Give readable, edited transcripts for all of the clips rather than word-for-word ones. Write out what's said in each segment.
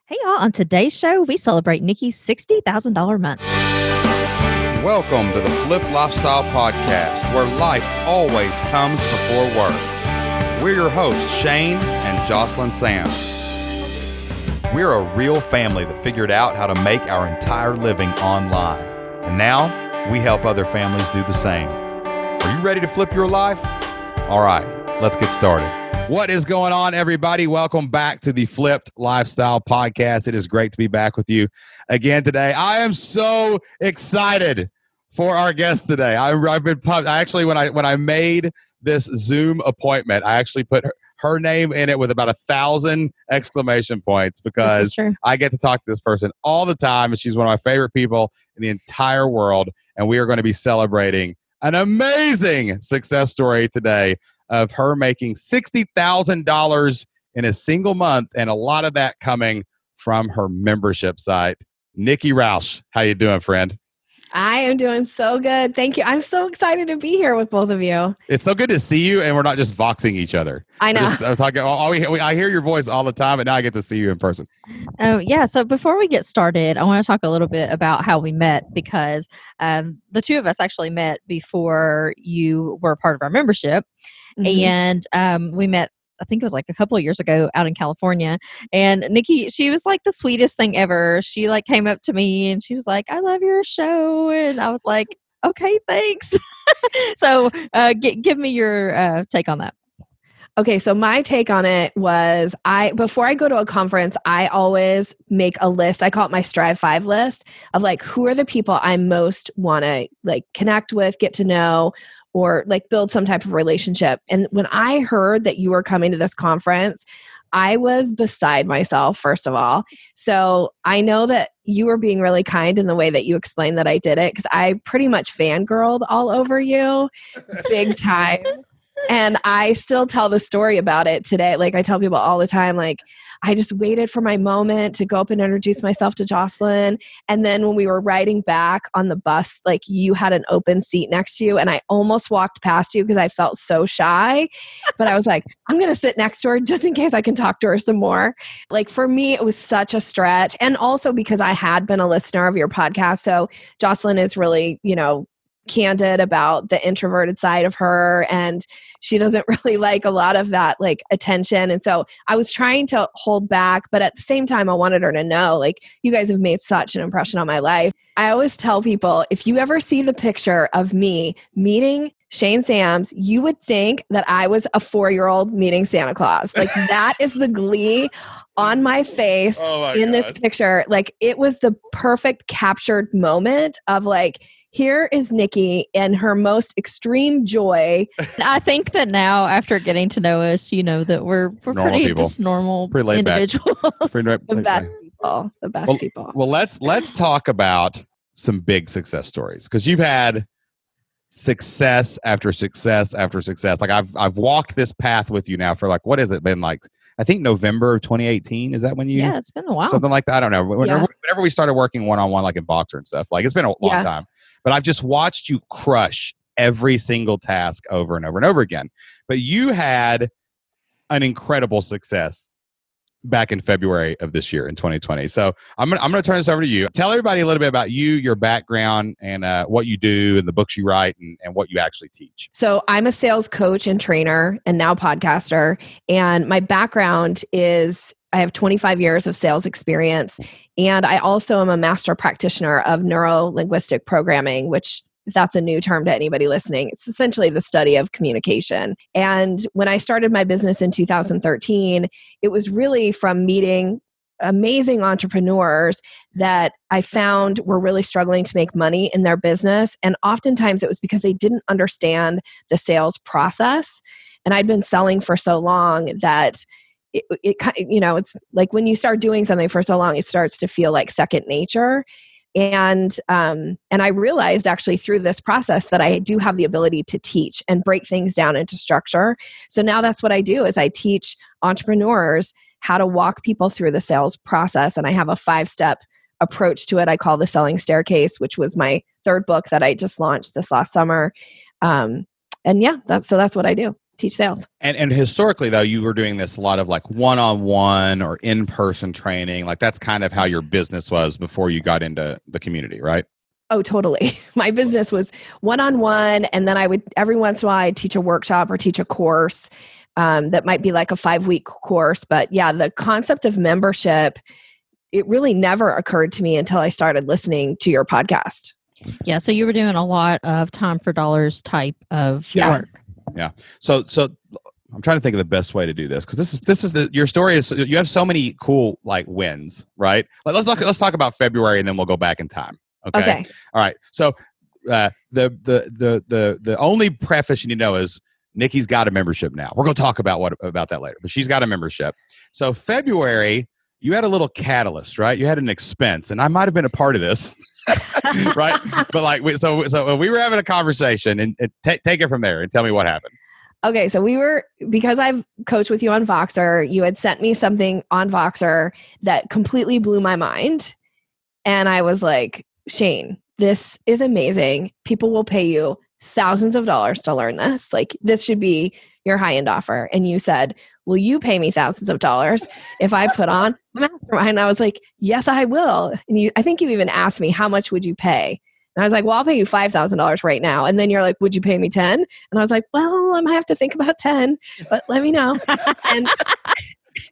Hey, y'all. On today's show, we celebrate Nikki's $60,000 month. Welcome to the Flip Lifestyle Podcast, where life always comes before work. We're your hosts, Shane and Jocelyn Sams. We're a real family that figured out how to make our entire living online. And now we help other families do the same. Are you ready to flip your life? All right, let's get started. What is going on, everybody? Welcome back to the Flipped Lifestyle Podcast. It is great to be back with you again today. I am so excited for our guest today. I've been pumped. When I made this Zoom appointment, I actually put her name in it with about 1,000 exclamation points because I get to talk to this person all the time, and she's one of my favorite people in the entire world. And we are going to be celebrating an amazing success story today of her making $60,000 in a single month, and a lot of that coming from her membership site. Nikki Roush, how you doing, friend? I am doing so good. Thank you. I'm so excited to be here with both of you. It's so good to see you, and we're not just voxing each other. I know. I hear your voice all the time, and now I get to see you in person. Yeah. So before we get started, I want to talk a little bit about how we met, because the two of us actually met before you were part of our membership. Mm-hmm. And we met, I think it was like a couple of years ago out in California. And Nikki, she was like the sweetest thing ever. She like came up to me and she was like, "I love your show." And I was like, "Okay, thanks." So give me your take on that. Okay, so my take on it was before I go to a conference, I always make a list. I call it my Strive 5 list of like, who are the people I most want to like connect with, get to know, or like build some type of relationship. And when I heard that you were coming to this conference, I was beside myself, first of all. So I know that you were being really kind in the way that you explained that I did it, because I pretty much fangirled all over you big time. And I still tell the story about it today. Like I tell people all the time, like I just waited for my moment to go up and introduce myself to Jocelyn. And then when we were riding back on the bus, like you had an open seat next to you, and I almost walked past you because I felt so shy. But I was like, I'm going to sit next to her just in case I can talk to her some more. Like for me, it was such a stretch. And also because I had been a listener of your podcast. So Jocelyn is really, candid about the introverted side of her, and she doesn't really like a lot of that like attention. And so I was trying to hold back, but at the same time I wanted her to know, like, you guys have made such an impression on my life. I always tell people, if you ever see the picture of me meeting Shane Sams, you would think that I was a 4-year-old meeting Santa Claus. Like that is the glee on my face this picture. Like it was the perfect captured moment of like, here is Nikki in her most extreme joy. I think that now, after getting to know us, you know that we're pretty people. Just normal pretty individuals. The best people. Well, let's talk about some big success stories, because you've had success after success after success. Like I've walked this path with you now for like, what has it been like? I think November of 2018. Is that when you? Yeah, it's been a while. Something like that. I don't know. Whenever we started working one-on-one, like in Boxer and stuff, like it's been a long time. But I've just watched you crush every single task over and over and over again. But you had an incredible success back in February of this year in 2020. So I'm gonna turn this over to you. Tell everybody a little bit about you, your background, and what you do, and the books you write, and what you actually teach. So I'm a sales coach and trainer, and now podcaster. And my background is I have 25 years of sales experience. And I also am a master practitioner of neuro-linguistic programming, which, if that's a new term to anybody listening, it's essentially the study of communication. And when I started my business in 2013, it was really from meeting amazing entrepreneurs that I found were really struggling to make money in their business. And oftentimes it was because they didn't understand the sales process. And I'd been selling for so long that it's like when you start doing something for so long, it starts to feel like second nature. And I realized actually through this process that I do have the ability to teach and break things down into structure. So now that's what I do is I teach entrepreneurs how to walk people through the sales process. And I have a 5-step approach to it. I call the Selling Staircase, which was my third book that I just launched this last summer. That's what I do. teach sales. And historically, though, you were doing this a lot of like one-on-one or in-person training. Like that's kind of how your business was before you got into the community, right? Oh, totally. My business was one-on-one. And then I would, every once in a while, I'd teach a workshop or teach a course that might be like a 5-week course. But yeah, the concept of membership, it really never occurred to me until I started listening to your podcast. Yeah. So you were doing a lot of time for dollars type of work. Yeah. So I'm trying to think of the best way to do this, because this is your story is you have so many cool like wins, right? Like let's talk about February and then we'll go back in time. Okay. All right. So the only preface you need to know is Nikki's got a membership now. We're going to talk about that later, but she's got a membership. So February, you had a little catalyst, right? You had an expense, and I might have been a part of this, right? But like, so we were having a conversation, and take it from there and tell me what happened. Okay, so because I've coached with you on Voxer, you had sent me something on Voxer that completely blew my mind. And I was like, Shane, this is amazing. People will pay you thousands of dollars to learn this. Like, this should be your high-end offer. And you said, will you pay me thousands of dollars if I put on a mastermind? And I was like, yes, I will. And I think you even asked me, how much would you pay? And I was like, well, I'll pay you $5,000 right now. And then you're like, would you pay me 10? And I was like, well, I might have to think about 10, but let me know. And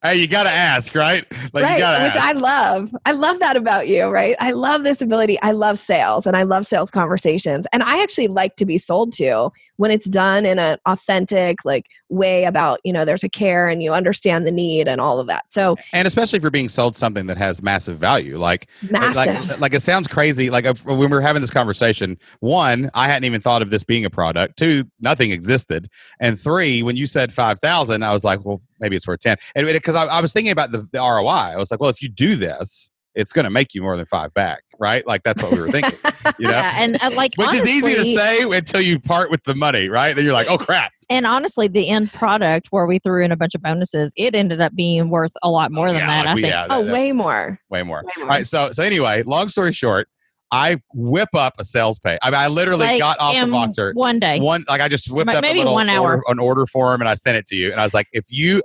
hey, you got to ask, right? Like, right, you gotta which ask. I love. I love that about you, right? I love this ability. I love sales and I love sales conversations. And I actually like to be sold to when it's done in an authentic like way about, there's a care and you understand the need and all of that. So, and especially if you're being sold something that has massive value, like it sounds crazy. Like when we were having this conversation, 1, I hadn't even thought of this being a product. 2, nothing existed. And 3, when you said 5,000, I was like, well, maybe it's worth 10. And because I was thinking about the ROI, I was like, well, if you do this, it's going to make you more than 5 back, right? Like that's what we were thinking, Yeah, and like, which honestly, is easy to say until you part with the money, right? Then you're like, oh crap. And honestly, the end product where we threw in a bunch of bonuses, it ended up being worth a lot more than that. I think. Way more. Way more. All right. So anyway, long story short, I whip up a sales page. I mean, I literally got off the Voxer one day. I just whipped up maybe a little 1 hour. an order form and I sent it to you. And I was like, if you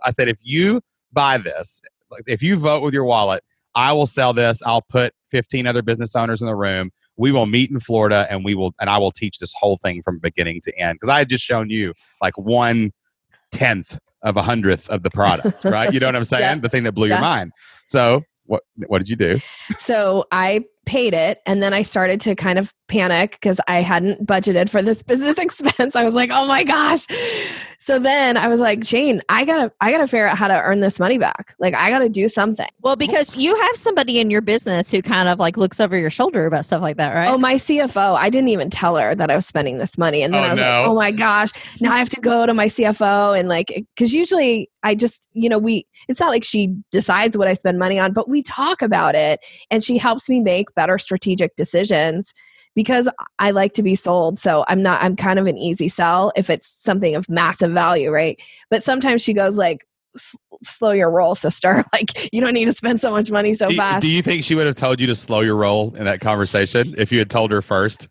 buy this, like, if you vote with your wallet, I will sell this. I'll put 15 other business owners in the room. We will meet in Florida and I will teach this whole thing from beginning to end. Because I had just shown you like 1/10 of 100th of the product, right? You know what I'm saying? Yeah. The thing that blew your mind. So what did you do? So I paid it and then I started to kind of panic because I hadn't budgeted for this business expense. I was like, oh my gosh. So then I was like, Shane, I gotta figure out how to earn this money back. Like I gotta do something. Well, because you have somebody in your business who kind of like looks over your shoulder about stuff like that, right? Oh, my CFO, I didn't even tell her that I was spending this money. And then I was like, oh my gosh, now I have to go to my CFO and like, because usually I just, it's not like she decides what I spend money on, but we talk about it and she helps me make better strategic decisions because I like to be sold. So I'm kind of an easy sell if it's something of massive value, right? But sometimes she goes like, slow your roll, sister. Like you don't need to spend so much money so fast. Do you think she would have told you to slow your roll in that conversation if you had told her first?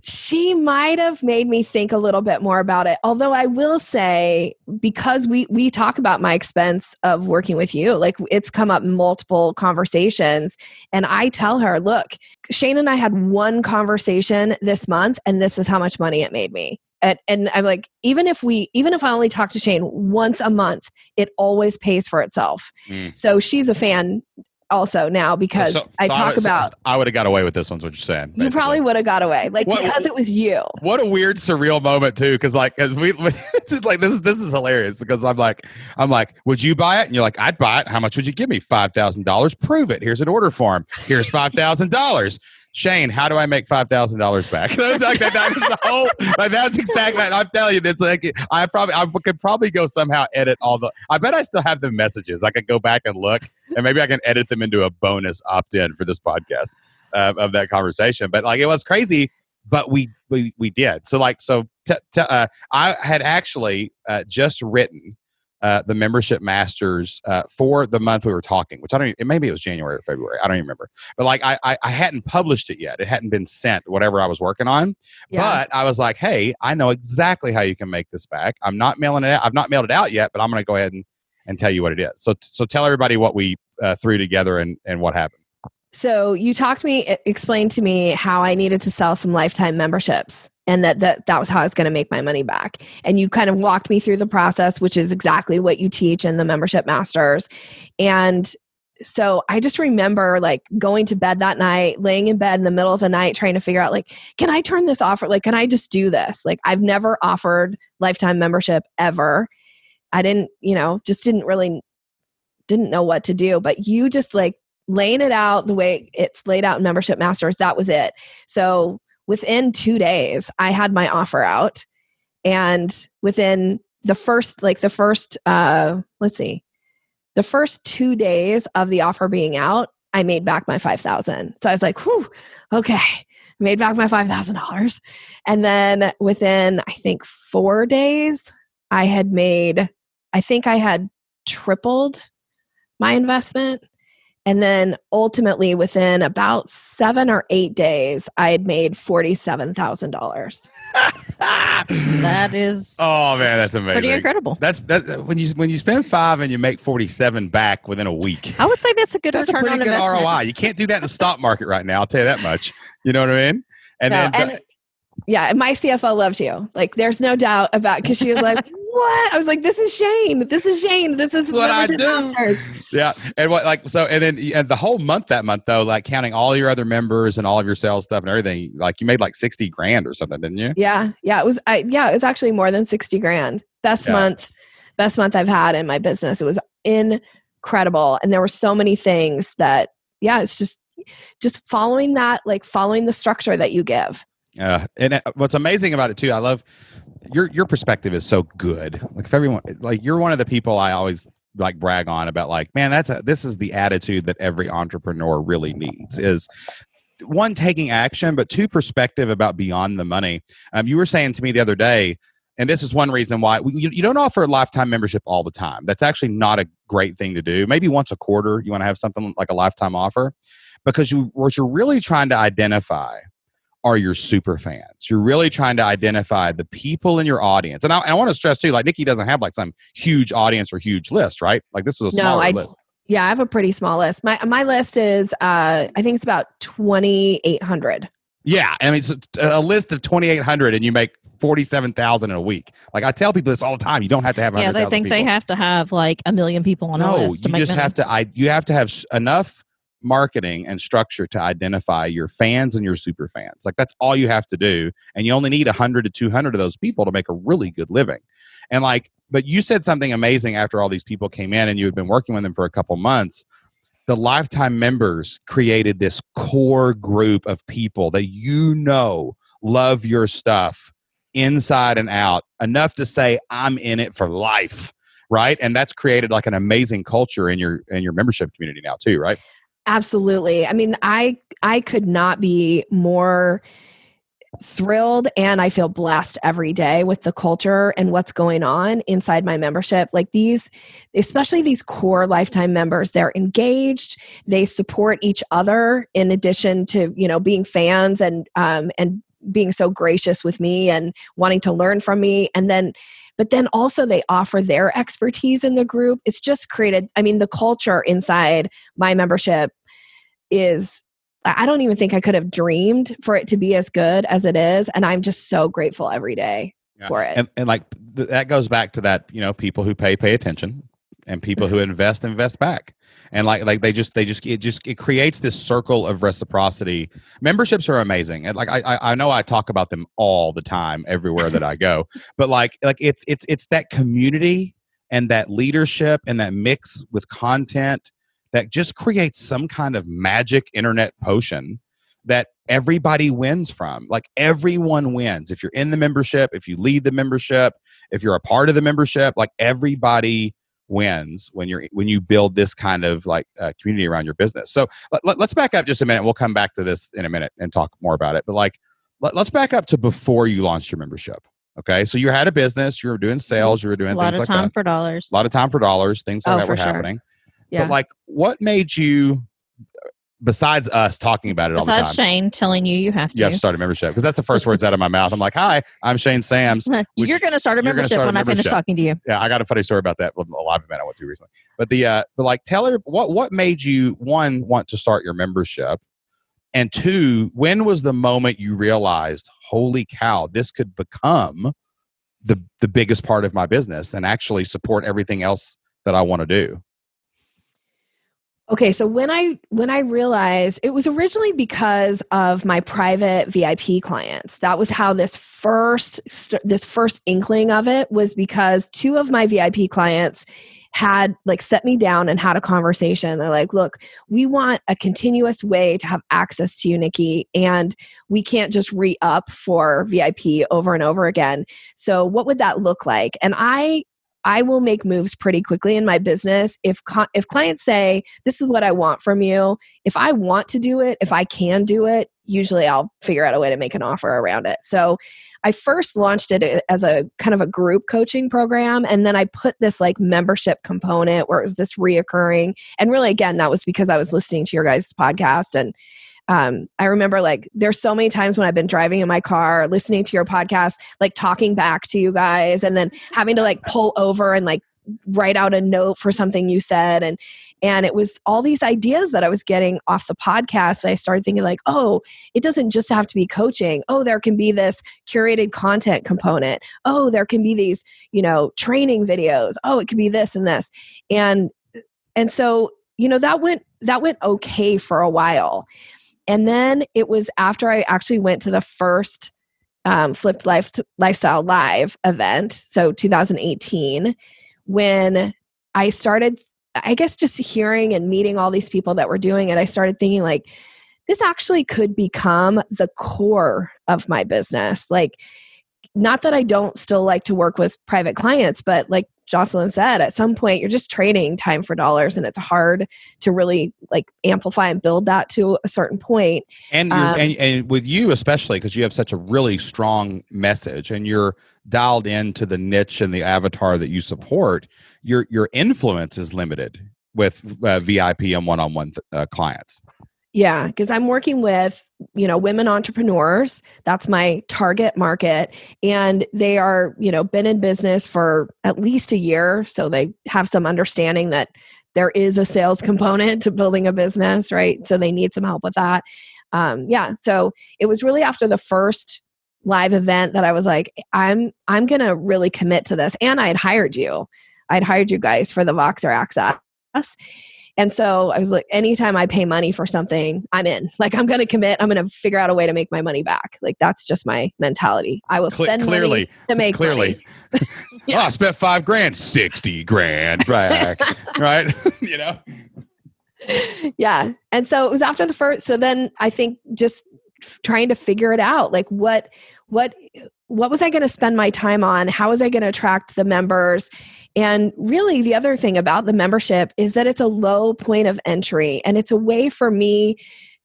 She might have made me think a little bit more about it. Although I will say, because we talk about my expense of working with you, like it's come up in multiple conversations. And I tell her, look, Shane and I had one conversation this month and this is how much money it made me. And I'm like, even if I only talk to Shane once a month, it always pays for itself. So she's a fan also now because I would have got away with this one, is what you're saying. Basically. You probably would have got away, because it was you. What a weird, surreal moment too, because like this is hilarious because I'm like, would you buy it? And you're like, I'd buy it. How much would you give me? $5,000. Prove it. Here's an order form. Here's $5,000. Shane, how do I make $5,000 back? That's exactly. I'm telling you, it's like I could probably go somehow edit all the. I bet I still have the messages. I could go back and look, and maybe I can edit them into a bonus opt-in for this podcast of that conversation. But like, it was crazy, but we did. So I had actually just written the membership masters for the month we were talking, which I don't even, maybe it was January or February. I don't even remember. But like I hadn't published it yet. It hadn't been sent, whatever I was working on. Yeah. But I was like, hey, I know exactly how you can make this back. I'm not mailing it out. I've not mailed it out yet, but I'm going to go ahead and tell you what it is. So tell everybody what we threw together and what happened. So you explained to me how I needed to sell some lifetime memberships, and that was how I was going to make my money back. And you kind of walked me through the process, which is exactly what you teach in the Membership Masters. And so I just remember like going to bed that night, laying in bed in the middle of the night, trying to figure out like, can I turn this off? Or like, can I just do this? Like, I've never offered lifetime membership ever. I didn't know what to do, but you just like laying it out the way it's laid out in Membership Masters, that was it. So within 2 days, I had my offer out. And within the first 2 days of the offer being out, I made back my $5,000. So I was like, whew, okay, made back my $5,000. And then within, I think 4 days, I had tripled my investment. And then ultimately within about 7 or 8 days, I had made $47,000. That is, oh man, that's amazing. Pretty incredible. That's when you spend 5 and you make 47 back within a week. I would say that's a good return on investment. That's a pretty good ROI. You can't do that in the stock market right now. I'll tell you that much. You know what I mean? Yeah, my CFO loves you. Like, there's no doubt about, because she was like, what? I was like, this is Shane. This is what I do. Masters. Yeah. And and the whole month, that month though, like counting all your other members and all of your sales stuff and everything, like you made like 60 grand or something, didn't you? Yeah. It was actually more than 60 grand. Best month I've had in my business. It was incredible. And there were so many things that, it's just following the structure that you give. And what's amazing about it too, I love your perspective is so good. Like if everyone, like you're one of the people I always like brag on about, like, man, this is the attitude that every entrepreneur really needs, is 1, taking action, but 2, perspective about beyond the money. You were saying to me the other day, and this is one reason why you don't offer a lifetime membership all the time. That's actually not a great thing to do. Maybe once a quarter, you want to have something like a lifetime offer, because what you're really trying to identify are your super fans. You're really trying to identify the people in your audience. And I want to stress too, like Nikki doesn't have like some huge audience or huge list, right? Like this was a smaller list. Yeah, I have a pretty small list. My list is, I think it's about 2,800. Yeah, I mean, it's a list of 2,800 and you make 47,000 in a week. Like I tell people this all the time. You don't have to have 100,000 they think people. they have to have like 1 million people on a list to make money. You have to have enough marketing and structure to identify your fans and your super fans. Like that's all you have to do. And you only need 100 to 200 of those people to make a really good living. And but you said something amazing after all these people came in and you had been working with them for a couple months. The lifetime members created this core group of people that love your stuff inside and out, enough to say, I'm in it for life, right? And that's created like an amazing culture in your membership community now too, right? Absolutely. I mean, I could not be more thrilled, and I feel blessed every day with the culture and what's going on inside my membership. Like especially these core lifetime members, they're engaged, they support each other in addition to, being fans and being so gracious with me and wanting to learn from me. But then also they offer their expertise in the group. It's just created, the culture inside my membership I don't even think I could have dreamed for it to be as good as it is. And I'm just so grateful every day for it. And like that goes back to that, people who pay attention, and people who invest back. And it creates this circle of reciprocity. Memberships are amazing. And I know I talk about them all the time everywhere that I go, but it's that community and that leadership and that mix with content that just creates some kind of magic internet potion that everybody wins from. Like everyone wins. If you're in the membership, if you lead the membership, if you're a part of the membership, like everybody wins when you build this kind of community around your business. So let's back up just a minute. We'll come back to this in a minute and talk more about it. But let's back up to before you launched your membership. Okay. So you had a business, you were doing sales, you were doing A lot things of like time that. for dollars. A lot of time for dollars, things like Oh, that were for sure. happening. Yeah. But like, what made you, besides us talking about it all the time, Besides Shane telling you have you have to. to start a membership? Because that's the first words out of my mouth. I'm like, hi, I'm Shane Sams. You're going to start a you're gonna membership start a when I finish membership. talking to you. Yeah, I got a funny story about that with a live event I went to recently. But but like, tell her what made you, one, want to start your membership, and two, when was the moment you realized, holy cow, this could become the biggest part of my business and actually support everything else that I want to do? Okay, so when I realized, it was originally because of my private VIP clients. That was how this first inkling of it was, because two of my VIP clients had like set me down and had a conversation. They're like, look, we want a continuous way to have access to you, Nikki, and we can't just re-up for VIP over and over again. So what would that look like? And I will make moves pretty quickly in my business. If clients say, this is what I want from you, if I want to do it, if I can do it, usually I'll figure out a way to make an offer around it. So I first launched it as a kind of a group coaching program. And then I put this like membership component where it was this reoccurring. And really, again, that was because I was listening to your guys' podcast. And I remember like there's so many times when I've been driving in my car, listening to your podcast, like talking back to you guys, and then having to like pull over and like write out a note for something you said. And it was all these ideas that I was getting off the podcast that I started thinking like, oh, it doesn't just have to be coaching. Oh, there can be this curated content component. Oh, there can be these, training videos. Oh, it could be this and this. And so, that went okay for a while. And then it was after I actually went to the first Flipped Lifestyle Live event, so 2018, when I started, I guess, just hearing and meeting all these people that were doing it, I started thinking like, this actually could become the core of my business. Like, not that I don't still like to work with private clients, but like Jocelyn said, at some point you're just trading time for dollars, and it's hard to really like amplify and build that to a certain point. And and with you especially, because you have such a really strong message and you're dialed into the niche and the avatar that you support, your influence is limited with VIP and one-on-one clients. Yeah, because I'm working with, women entrepreneurs. That's my target market. And they are, been in business for at least a year. So they have some understanding that there is a sales component to building a business, right? So they need some help with that. So it was really after the first live event that I was like, I'm going to really commit to this. And I'd hired you guys for the Voxer access. And so I was like, anytime I pay money for something, I'm in. Like, I'm going to commit. I'm going to figure out a way to make my money back. Like, that's just my mentality. I will spend money to make money. Yeah. Oh, I spent $5,000, 60 grand back, right? Yeah. And so it was after the first. So then I think just trying to figure it out. Like, what was I going to spend my time on? How was I going to attract the members? And really, the other thing about the membership is that it's a low point of entry, and it's a way for me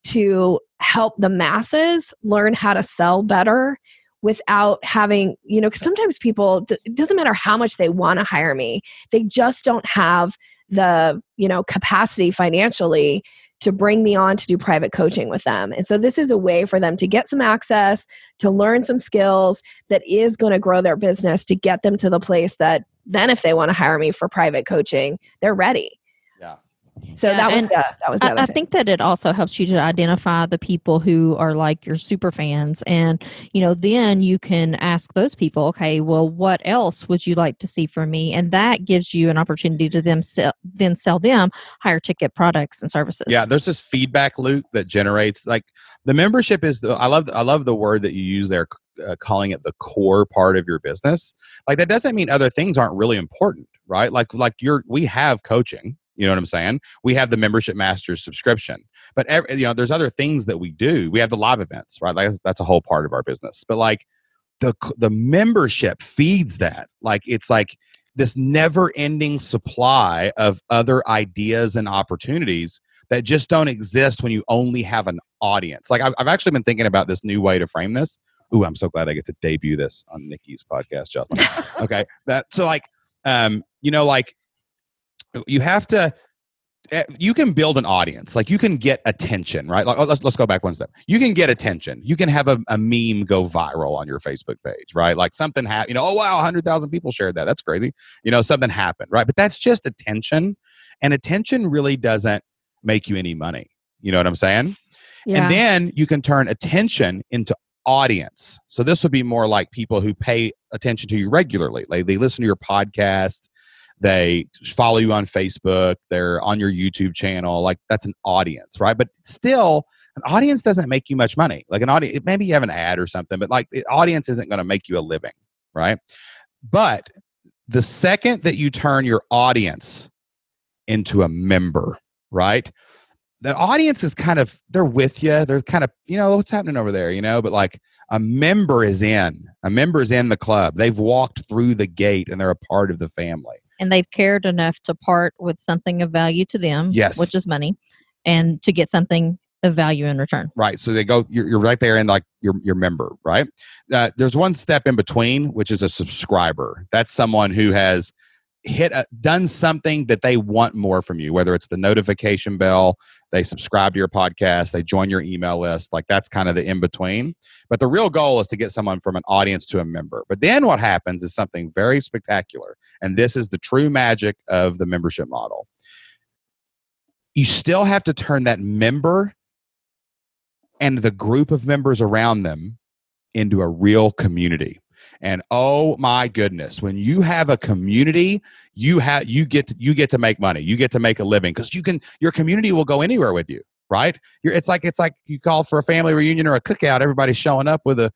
to help the masses learn how to sell better without having, because sometimes people, it doesn't matter how much they want to hire me, they just don't have the, capacity financially to bring me on to do private coaching with them. And so this is a way for them to get some access, to learn some skills that is going to grow their business, to get them to the place that then if they want to hire me for private coaching, they're ready. Yeah. So that was the other I thing. think that it also helps you to identify the people who are like your super fans. And, then you can ask those people, okay, well, what else would you like to see from me? And that gives you an opportunity to then sell them higher ticket products and services. Yeah, there's this feedback loop that generates, like, the membership is I love the word that you use there, calling it the core part of your business. Like, that doesn't mean other things aren't really important, right? Like we have coaching. You know what I'm saying? We have the Membership Masters subscription, but there's other things that we do. We have the live events, right? Like, that's a whole part of our business. But like the membership feeds that. Like, it's like this never-ending supply of other ideas and opportunities that just don't exist when you only have an audience. Like, I've actually been thinking about this new way to frame this. Ooh, I'm so glad I get to debut this on Nikki's podcast, Jocelyn. Okay. Like you have to, you can build an audience. Like you can get attention, right? Like let's go back one step. You can get attention. You can have a meme go viral on your Facebook page, right? Like something happened, oh wow, 100,000 people shared that. That's crazy. Something happened, right? But that's just attention, and attention really doesn't make you any money. You know what I'm saying? Yeah. And then you can turn attention into audience. So this would be more like people who pay attention to you regularly. Like they listen to your podcast, they follow you on Facebook, they're on your YouTube channel. Like that's an audience, right? But still, an audience doesn't make you much money. Like an audience, maybe you have an ad or something, but like the audience isn't going to make you a living, right? But the second that you turn your audience into a member, right? The audience is kind of, they're with you. They're kind of, what's happening over there, but like a member is in the club. They've walked through the gate and they're a part of the family. And they've cared enough to part with something of value to them, yes, which is money, and to get something of value in return. Right. So they go, you're right there in like your member, right? There's one step in between, which is a subscriber. That's someone who has done something that they want more from you, whether it's the notification bell, they subscribe to your podcast, they join your email list. Like that's kind of the in between. But the real goal is to get someone from an audience to a member. But then what happens is something very spectacular. And this is the true magic of the membership model. You still have to turn that member and the group of members around them into a real community. And oh my goodness, when you have a community, you get to make money. You get to make a living because your community will go anywhere with you, right? It's like you call for a family reunion or a cookout. Everybody's showing up with a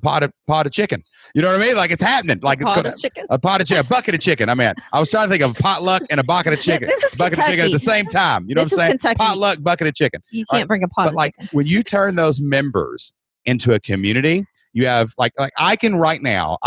pot of chicken. You know what I mean? Like it's happening. Like it's a bucket of chicken. I mean, I was trying to think of potluck and a bucket of chicken. This is bucket Kentucky. Of chicken at the same time. You know this what I'm saying? Kentucky. Potluck, bucket of chicken. You can't bring a pot. But like chicken. When you turn those members into a community, you have like I can right now,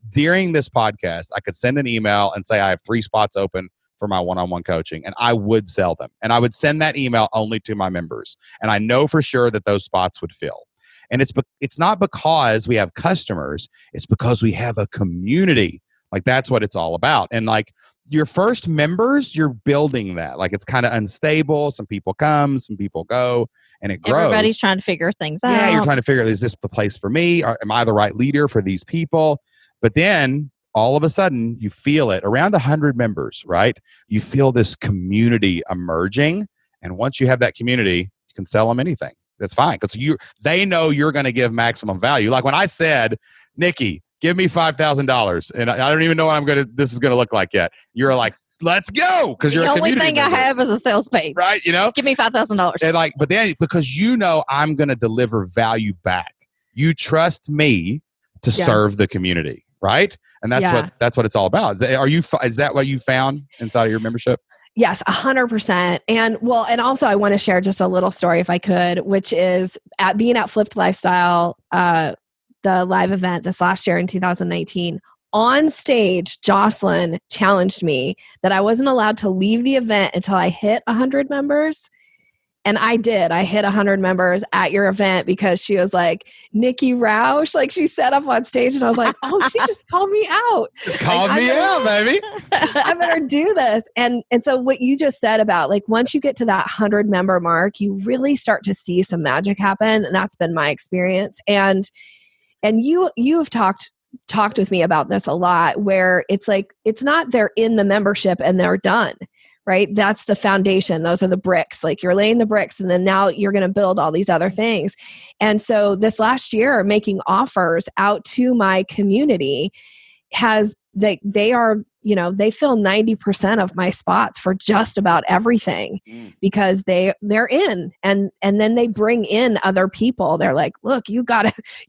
during this podcast, I could send an email and say I have 3 spots open for my one-on-one coaching, and I would sell them. And I would send that email only to my members. And I know for sure that those spots would fill. And it's not because we have customers, it's because we have a community. Like that's what it's all about. And like your first members, you're building that. Like it's kind of unstable. Some people come, some people go, and it grows. Everybody's trying to figure things out. Yeah, you're trying to figure out, is this the place for me? Am I the right leader for these people? But then all of a sudden you feel it around 100 members, right? You feel this community emerging. And once you have that community, you can sell them anything. That's fine because they know you're going to give maximum value. Like when I said, Nikki, give me $5,000, and I don't even know what this is going to look like yet. You're like, let's go, because you're a community member. The only thing I have is a sales page, right? Give me $5,000. And but then because I'm going to deliver value back, you trust me to serve the community, right? And that's what it's all about. Is that what you found inside of your membership? Yes, 100%. And also I want to share just a little story if I could, which is being at Flipped Lifestyle, the live event this last year in 2019. On stage, Jocelyn challenged me that I wasn't allowed to leave the event until I hit 100 members. And I did. I hit 100 members at your event because she was like, Nikki Roush, like she set up on stage, and I was like, oh, she just called me out. Called me out, baby. I better do this. And so what you just said about like, once you get to that 100 member mark, you really start to see some magic happen. And that's been my experience. And you've talked with me about this a lot, where it's like, it's not they're in the membership and they're done. Right? That's the foundation. Those are the bricks. Like you're laying the bricks, and then now you're going to build all these other things. And so this last year, making offers out to my community they are, they fill 90% of my spots for just about everything because they're in, and then they bring in other people. They're like, look, you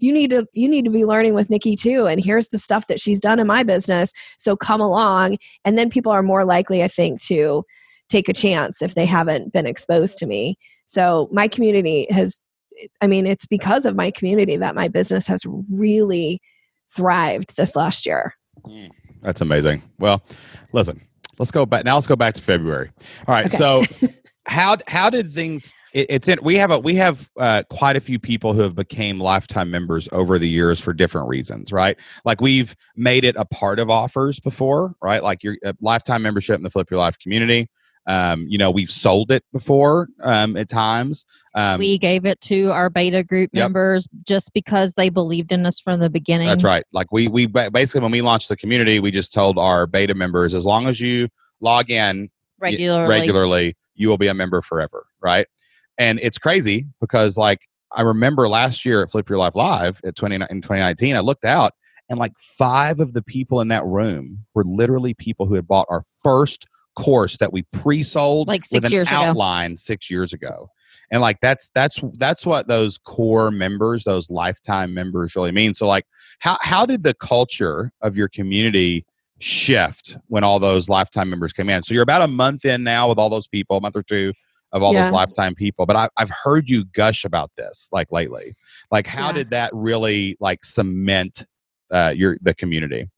need to be learning with Nikki too. And here's the stuff that she's done in my business. So come along. And then people are more likely, I think, to take a chance if they haven't been exposed to me. So my community it's because of my community that my business has really thrived this last year. That's amazing. Well, listen, let's go back. Now let's go back to February. All right. Okay. So how did things We have quite a few people who have became lifetime members over the years for different reasons, right? Like we've made it a part of offers before, right? Like your lifetime membership in the Flip Your Life community. We've sold it before at times. We gave it to our beta group members just because they believed in us from the beginning. That's right. Like we basically, when we launched the community, we just told our beta members, as long as you log in regularly, you will be a member forever, right? And it's crazy because like I remember last year at Flip Your Life Live in 2019, I looked out and like 5 of the people in that room were literally people who had bought our first course that we pre-sold like with an outline 6 years ago. And like that's what those core members, those lifetime members really mean. So like how did the culture of your community shift when all those lifetime members came in? So you're about a month in now with all those people, a month or two of all those lifetime people. But I've heard you gush about this like lately. Like how did that really like cement the community?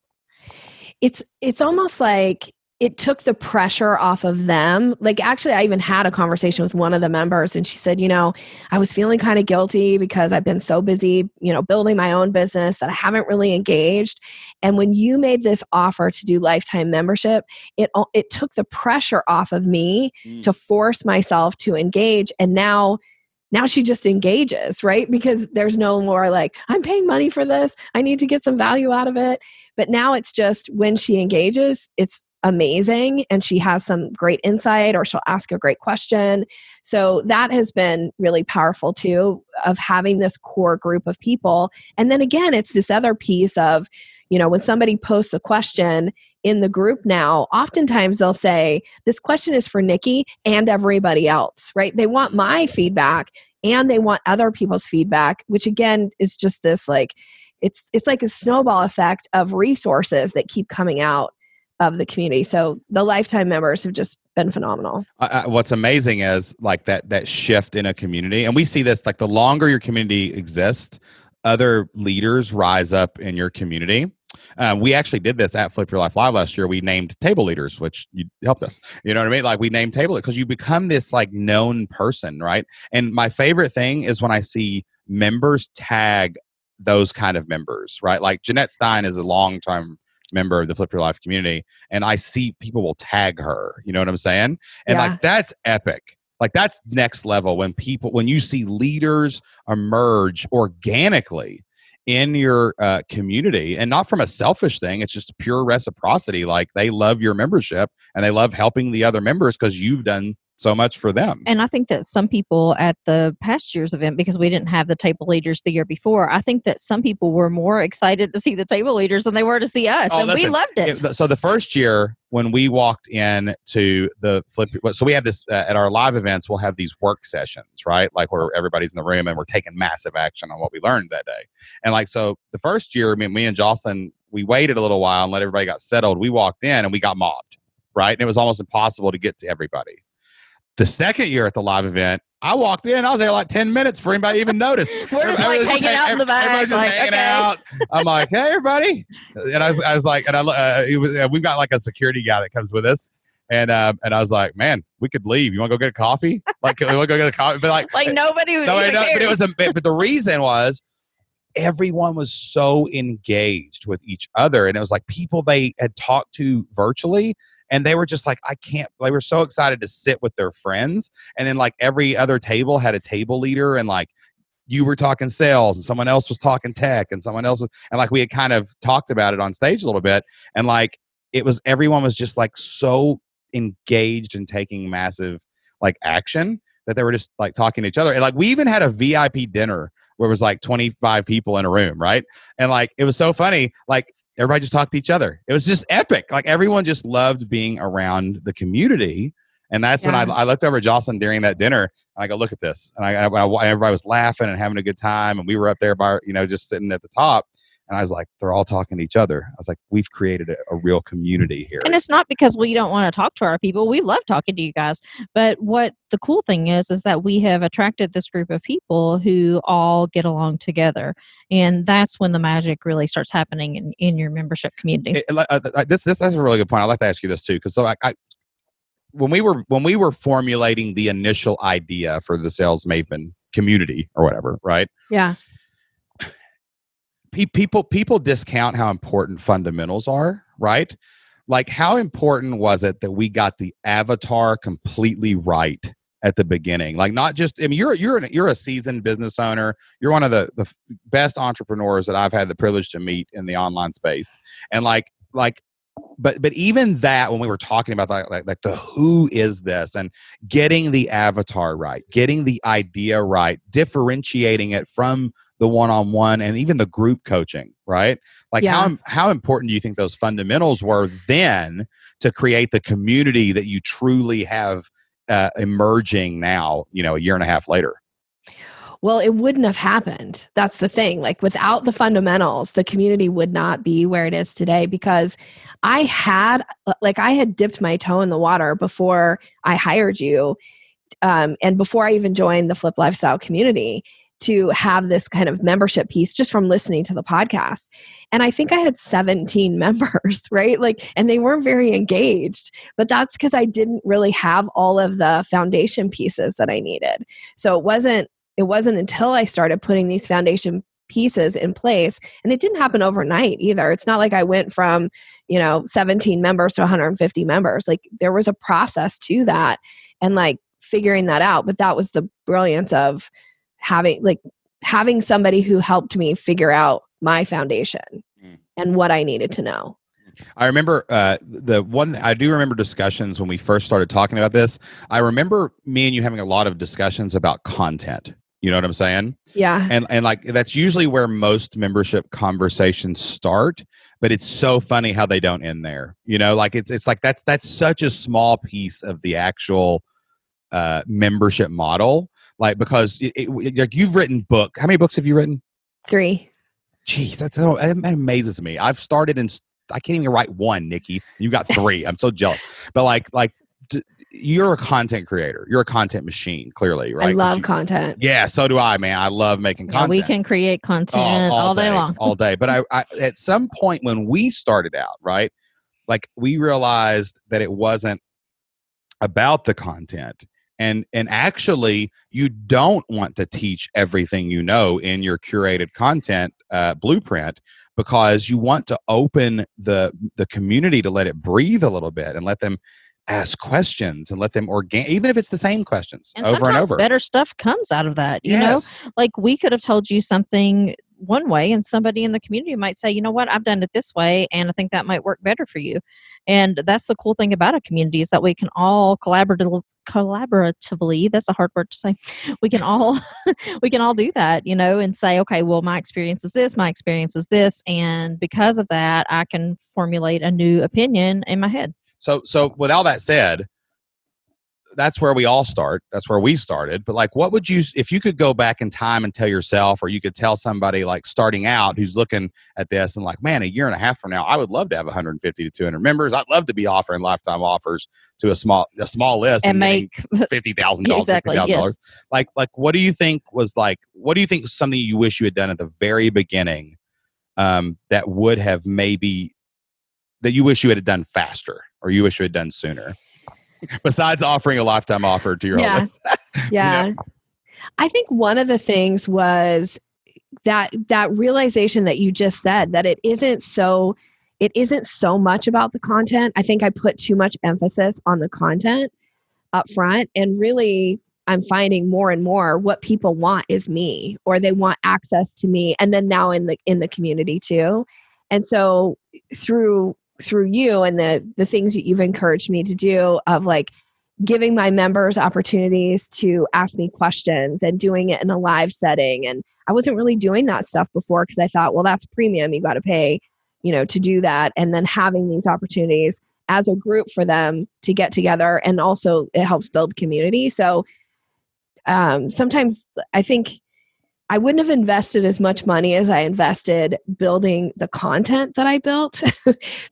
It's almost like it took the pressure off of them. Like actually, I even had a conversation with one of the members and she said, I was feeling kind of guilty because I've been so busy, building my own business that I haven't really engaged. And when you made this offer to do lifetime membership, it took the pressure off of me to force myself to engage. And now she just engages, right? Because there's no more like, I'm paying money for this. I need to get some value out of it. But now it's just when she engages, it's amazing and she has some great insight or she'll ask a great question. So that has been really powerful too, of having this core group of people. And then again, it's this other piece of, when somebody posts a question in the group now, oftentimes they'll say, this question is for Nikki and everybody else, right? They want my feedback and they want other people's feedback, which again is just this like, it's like a snowball effect of resources that keep coming out of the community. So the lifetime members have just been phenomenal. What's amazing is like that shift in a community. And we see this like the longer your community exists, other leaders rise up in your community. We actually did this at Flip Your Life Live last year. We named table leaders, which you helped us. You know what I mean? Like we named table because you become this like known person, right? And my favorite thing is when I see members tag those kind of members, right? Like Jeanette Stein is a long-time member of the Flip Your Life community, and I see people will tag her. You know what I'm saying? And like that's epic. Like that's next level when you see leaders emerge organically in your community, and not from a selfish thing. It's just pure reciprocity. Like they love your membership and they love helping the other members because you've done so much for them. And I think that some people at the past year's event, because we didn't have the table leaders the year before, I think that some people were more excited to see the table leaders than they were to see us. We loved it. So the first year when we walked in to the Flip, so we have this at our live events, we'll have these work sessions, right? Like where everybody's in the room and we're taking massive action on what we learned that day. And like, so the first year, me and Jocelyn, we waited a little while and let everybody got settled. We walked in and we got mobbed, right? And it was almost impossible to get to everybody. The second year at the live event, I walked in. I was there like 10 minutes before anybody even noticed. We're just like hanging out in the back. Everybody's just hanging out. I'm like, hey, everybody. And I was like, and we've got like a security guy that comes with us. And I was like, man, we could leave. You want to go get a coffee? Like, we want to go get a coffee? But like nobody would but the reason was everyone was so engaged with each other. And it was like people they had talked to virtually. And they were just like, they were so excited to sit with their friends. And then like every other table had a table leader, and like you were talking sales and someone else was talking tech and someone else was, and like we had kind of talked about it on stage a little bit. And like everyone was just like so engaged and taking massive like action that they were just like talking to each other. And like we even had a VIP dinner where it was like 25 people in a room, right? And like it was so funny. Like everybody just talked to each other. It was just epic. Like everyone just loved being around the community. And that's when I looked over at Jocelyn during that dinner. And I go, look at this. And everybody was laughing and having a good time. And we were up there by, just sitting at the top. And I was like, they're all talking to each other. I was like, we've created a real community here. And it's not because we don't want to talk to our people. We love talking to you guys. But what the cool thing is that we have attracted this group of people who all get along together. And that's when the magic really starts happening in your membership community. That's a really good point. I'd like to ask you this too. Because when we were formulating the initial idea for the Sales Maven community or whatever, right? Yeah. People discount how important fundamentals are, right? Like, how important was it that we got the avatar completely right at the beginning? Like, not just, I mean, you're a seasoned business owner. You're one of the best entrepreneurs that I've had the privilege to meet in the online space. And but even that, when we were talking about like the who is this, and getting the avatar right, getting the idea right, differentiating it from the one-on-one and even the group coaching, right? Like, how important do you think those fundamentals were then to create the community that you truly have emerging now, a year and a half later? Well, it wouldn't have happened. That's the thing. Like, without the fundamentals, the community would not be where it is today, because I had dipped my toe in the water before I hired you. And before I even joined the Flip Lifestyle community, to have this kind of membership piece just from listening to the podcast. And I think I had 17 members, right? Like, and they weren't very engaged, but that's because I didn't really have all of the foundation pieces that I needed. So it wasn't until I started putting these foundation pieces in place, and it didn't happen overnight either. It's not like I went from, 17 members to 150 members. Like, there was a process to that, and like figuring that out. But that was the brilliance of having somebody who helped me figure out my foundation and what I needed to know. I remember I do remember discussions when we first started talking about this. I remember me and you having a lot of discussions about content. You know what I'm saying? Yeah. And like, that's usually where most membership conversations start, but it's so funny how they don't end there. Like, it's like that's such a small piece of the actual membership model. Like, because like, you've written book. How many books have you written? 3. Jeez, that amazes me. I've started I can't even write one, Nikki. You got 3. I'm so jealous. But like you're a content creator. You're a content machine, clearly, right? I love content. Yeah, so do I, man. I love making content. We can create content all day long. All day. But I at some point when we started out, right, like, we realized that it wasn't about the content. And actually, you don't want to teach everything you know in your curated content blueprint, because you want to open the community to let it breathe a little bit and let them ask questions and let them even if it's the same questions and over and over. Better stuff comes out of that. You Yes. know, like, we could have told you something one way, and somebody in the community might say, you know what, I've done it this way, and I think that might work better for you. And that's the cool thing about a community, is that we can all collaboratively, that's a hard word to say, we can all do that, and say, okay, well, my experience is this, my experience is this, and because of that, I can formulate a new opinion in my head. So with all that said, that's where we all start. That's where we started. But like, what would you, if you could go back in time and tell yourself, or you could tell somebody like starting out who's looking at this and like, man, a year and a half from now, I would love to have 150 to 200 members. I'd love to be offering lifetime offers to a small list and make $50,000. Exactly. $50,000. Yes. Like, what do you think was something you wish you had done at the very beginning that would have that you wish you had done faster, or you wish you had done sooner? Besides offering a lifetime offer to your list. Yeah. I think one of the things was that realization that you just said, that it isn't so much about the content. I think I put too much emphasis on the content up front, and really I'm finding more and more what people want is me, or they want access to me, and then now in the community too. And so through you and the things that you've encouraged me to do, of like giving my members opportunities to ask me questions and doing it in a live setting. And I wasn't really doing that stuff before, because I thought, well, that's premium. You got to pay, to do that. And then having these opportunities as a group for them to get together, and also it helps build community. So sometimes I think I wouldn't have invested as much money as I invested building the content that I built,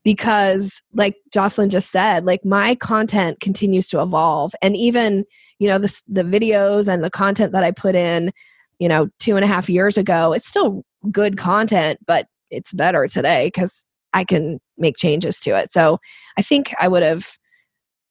because like Jocelyn just said, like, my content continues to evolve. And even, the videos and the content that I put in, 2.5 years ago, it's still good content, but it's better today because I can make changes to it. So I think I would have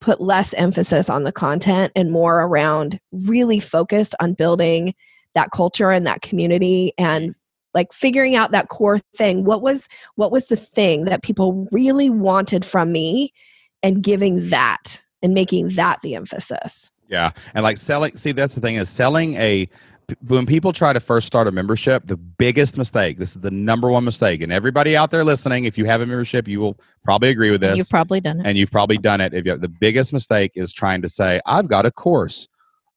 put less emphasis on the content and more around really focused on building that culture and that community and like figuring out that core thing. What was the thing that people really wanted from me and giving that and making that the emphasis. Yeah. And like selling, see, that's the thing is when people try to first start a membership, the biggest mistake, this is the number one mistake, and everybody out there listening, if you have a membership, you will probably agree with this. You've probably done it. And you've probably done it. The biggest mistake is trying to say, I've got a course.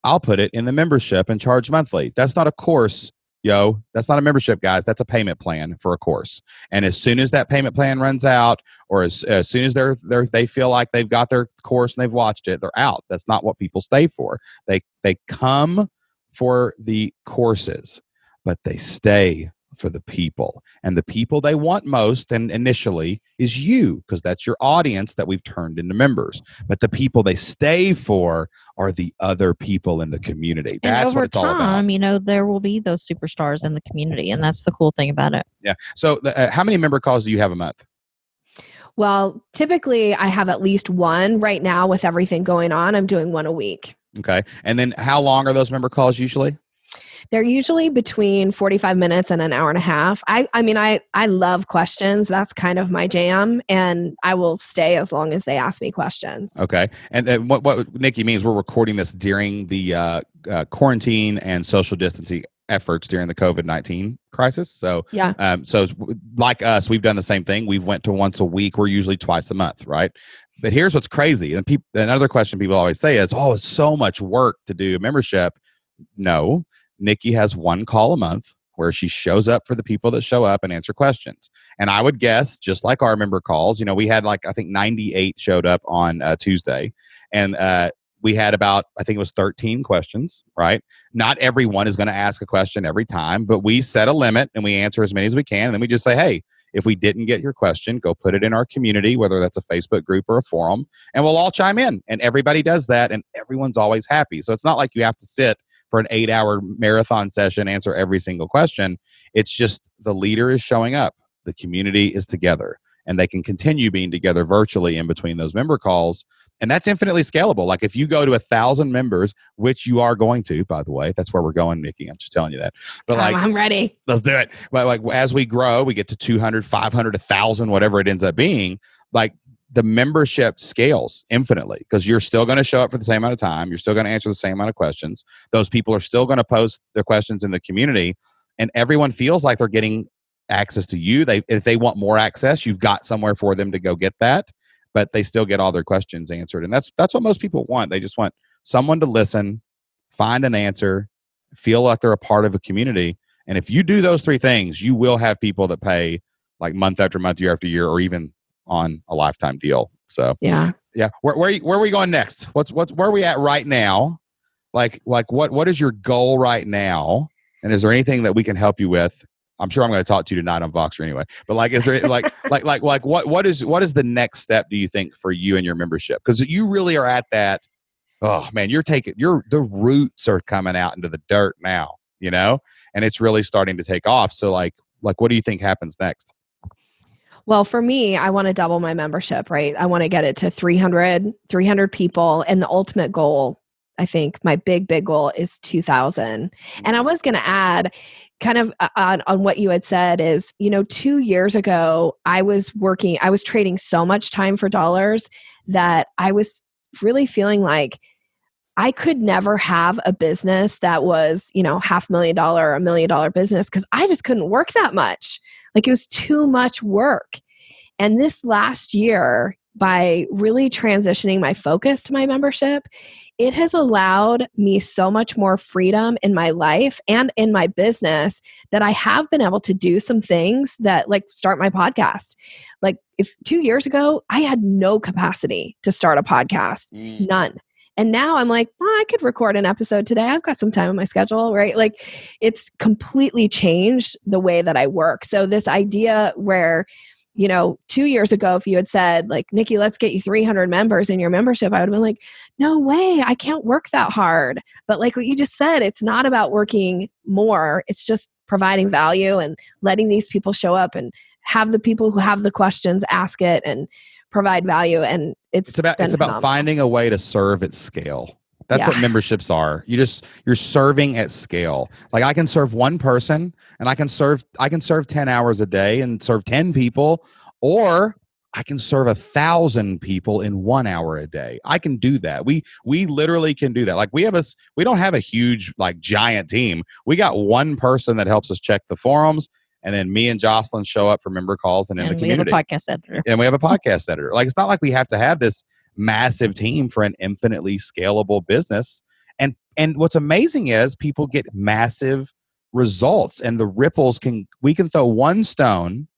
I'll put it in the membership and charge monthly. That's not a course, yo. That's not a membership, guys. That's a payment plan for a course. And as soon as that payment plan runs out, or as soon as they feel like they've got their course and they've watched it, they're out. That's not what people stay for. They come for the courses, but they stay for the people. And the people they want most and initially is you, because that's your audience that we've turned into members. But the people they stay for are the other people in the community. That's what it's all about. You know, there will be those superstars in the community, and that's the cool thing about it. Yeah. So how many member calls do you have a month? Well, typically I have at least one. Right now with everything going on, I'm doing one a week. Okay. And then how long are those member calls usually? They're usually between 45 minutes and an hour and a half. I love questions. That's kind of my jam. And I will stay as long as they ask me questions. Okay. And what Nikki means, we're recording this during the quarantine and social distancing efforts during the COVID-19 crisis. So, yeah. So like us, we've done the same thing. We've went to once a week. We're usually twice a month, right? But here's what's crazy. And another question people always say is, oh, it's so much work to do a membership. No, Nikki has one call a month where she shows up for the people that show up and answer questions. And I would guess, just like our member calls, you know, we had I think 98 showed up on Tuesday. And we had about, I think it was 13 questions, right? Not everyone is going to ask a question every time, but we set a limit and we answer as many as we can. And then we just say, hey, if we didn't get your question, go put it in our community, whether that's a Facebook group or a forum, and we'll all chime in. And everybody does that, and everyone's always happy. So it's not like you have to sit for an 8-hour marathon session, answer every single question. It's just the leader is showing up. The community is together, and they can continue being together virtually in between those member calls. And that's infinitely scalable. Like if you go to 1,000 members, which you are going to, by the way, that's where we're going, Nikki. I'm just telling you that. But I'm ready. Let's do it. But like as we grow, we get to 200, 500, 1,000, whatever it ends up being. Like the membership scales infinitely because you're still going to show up for the same amount of time. You're still going to answer the same amount of questions. Those people are still going to post their questions in the community, and everyone feels like they're getting access to you. If they want more access, you've got somewhere for them to go get that. But they still get all their questions answered. And that's what most people want. They just want someone to listen, find an answer, feel like they're a part of a community. And if you do those three things, you will have people that pay like month after month, year after year, or even on a lifetime deal. So yeah. Where are we going next? Where are we at right now? Like what is your goal right now? And is there anything that we can help you with? I'm sure I'm going to talk to you tonight on Voxer anyway. But like, is there what is the next step, do you think, for you and your membership? Because you really are at that. Oh man, the roots are coming out into the dirt now, you know, and it's really starting to take off. So like what do you think happens next? Well, for me, I want to double my membership, right? I want to get it to 300 people. And the ultimate goal, I think my big goal is 2,000. And I was going to add kind of on what you had said is, 2 years ago, I was trading so much time for dollars that I was really feeling like I could never have a business that was, $500,000, $1 million business because I just couldn't work that much. Like it was too much work. And this last year, by really transitioning my focus to my membership, it has allowed me so much more freedom in my life and in my business that I have been able to do some things that like start my podcast. Like if 2 years ago, I had no capacity to start a podcast, none. And now I'm like, I could record an episode today. I've got some time on my schedule, right? Like it's completely changed the way that I work. So this idea where, 2 years ago, if you had said like, Nikki, let's get you 300 members in your membership, I would have been like, no way, I can't work that hard. But like what you just said, it's not about working more. It's just providing value and letting these people show up and have the people who have the questions ask it and provide value, and it's about phenomenal. finding a way to serve at scale. That's what memberships are. You're serving at scale. Like I can serve one person, and I can serve 10 hours a day and serve 10 people, or I can serve 1,000 people in 1 hour a day. I can do that. We literally can do that. Like we don't have a huge, like, giant team. We got one person that helps us check the forums, and then me and Jocelyn show up for member calls and in the community. We have a podcast editor. And we have a podcast editor. Like, it's not like we have to have this massive team for an infinitely scalable business. And what's amazing is people get massive results, and the ripples we can throw one stone,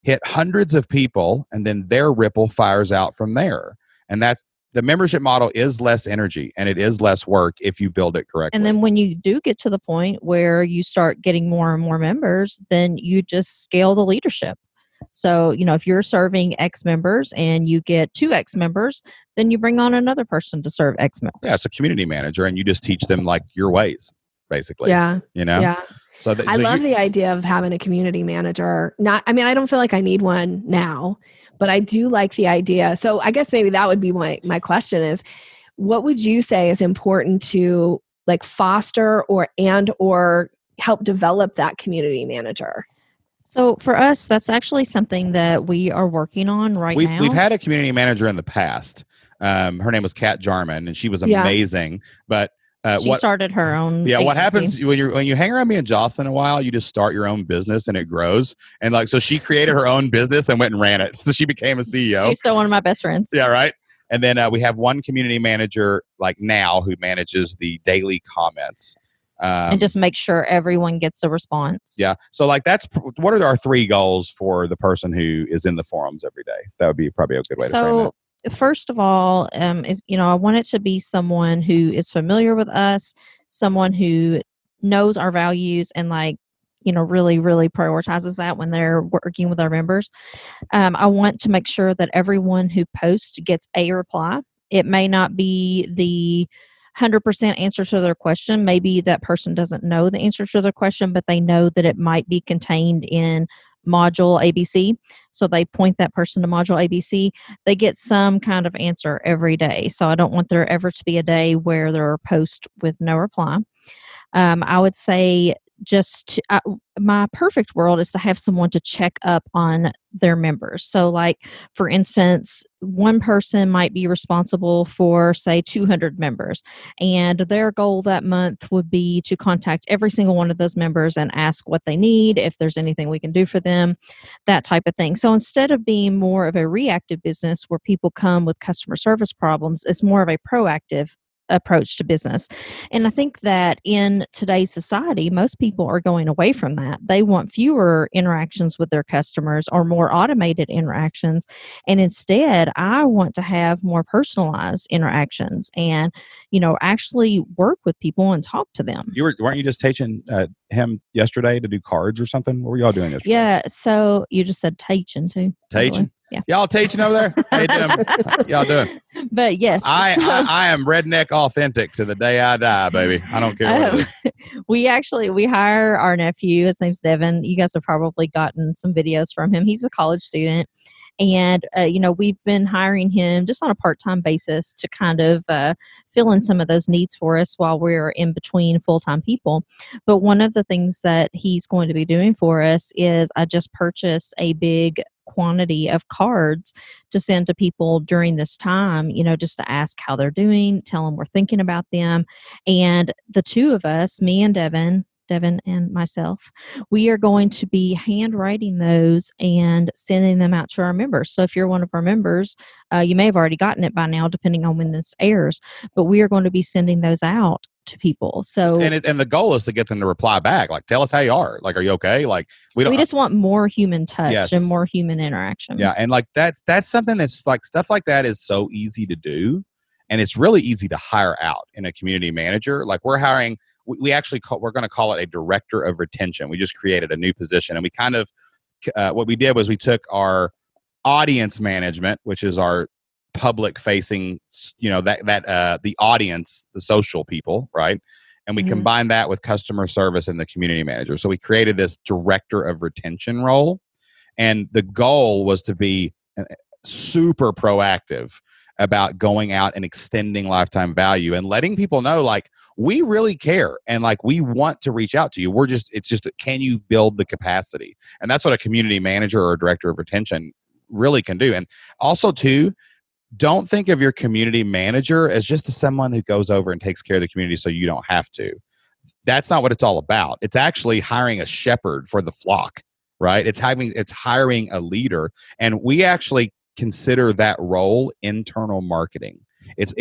hit hundreds of people, and then their ripple fires out from there. And that's the membership model is less energy, and it is less work if you build it correctly. And then when you do get to the point where you start getting more and more members, then you just scale the leadership. So, if you're serving X members and you get 2X members, then you bring on another person to serve X members. Yeah, it's a community manager, and you just teach them like your ways, basically. Yeah. Yeah. I love the idea of having a community manager. I don't feel like I need one now, but I do like the idea. So I guess maybe that would be my question is, what would you say is important to like foster or help develop that community manager? So for us, that's actually something that we are working on now. We've had a community manager in the past. Her name was Kat Jarman, and she was amazing. But she started her own. Yeah, agency. What happens when you hang around me and Jocelyn a while, you just start your own business and it grows. And so she created her own business and went and ran it. So she became a CEO. She's still one of my best friends. Yeah, right. And then we have one community manager like now who manages the daily comments. And just make sure everyone gets a response. Yeah. So like what are our 3 goals for the person who is in the forums every day? That would be probably a good way to frame it. First of all, I want it to be someone who is familiar with us, someone who knows our values and really, really prioritizes that when they're working with our members. I want to make sure that everyone who posts gets a reply. It may not be the 100% answer to their question. Maybe that person doesn't know the answer to their question, but they know that it might be contained in module ABC. So they point that person to module ABC. They get some kind of answer every day. So I don't want there ever to be a day where there are posts with no reply. I would say my perfect world is to have someone to check up on their members. So like, for instance, one person might be responsible for, say, 200 members, and their goal that month would be to contact every single one of those members and ask what they need, if there's anything we can do for them, that type of thing. So instead of being more of a reactive business where people come with customer service problems, it's more of a proactive approach to business. And I think that in today's society, most people are going away from that. They want fewer interactions with their customers or more automated interactions. And instead, I want to have more personalized interactions and, actually work with people and talk to them. Weren't you just teaching him yesterday to do cards or something? What were y'all doing yesterday? Yeah. So you just said teaching too. Teaching? Yeah. Y'all teaching over there? Hey, Jim. Y'all doing? But yes. I am redneck authentic to the day I die, baby. I don't care what it is. We hire our nephew. His name's Devin. You guys have probably gotten some videos from him. He's a college student. And, we've been hiring him just on a part-time basis to kind of fill in some of those needs for us while we're in between full-time people. But one of the things that he's going to be doing for us is I just purchased a big quantity of cards to send to people during this time, just to ask how they're doing, tell them we're thinking about them. And the two of us, me and Devin and myself, we are going to be handwriting those and sending them out to our members. So if you're one of our members, you may have already gotten it by now, depending on when this airs, but we are going to be sending those out to people. So and the goal is to get them to reply back, like, tell us how you are, like, are you okay? Like, we just want more human touch. Yes. And more human interaction. Yeah. And like that's something that's like, stuff like that is so easy to do, and it's really easy to hire out in a community manager. Like, we're hiring, we're going to call it a director of retention. We just created a new position, and we kind of what we did was we took our audience management, which is our public facing, the audience, the social people, right? And we combined that with customer service and the community manager. So we created this director of retention role. And the goal was to be super proactive about going out and extending lifetime value and letting people know, like, we really care and like we want to reach out to you. It's just can you build the capacity? And that's what a community manager or a director of retention really can do. And also too, don't think of your community manager as just someone who goes over and takes care of the community so you don't have to. That's not what it's all about. It's actually hiring a shepherd for the flock, right? It's hiring a leader. And we actually consider that role internal marketing. It's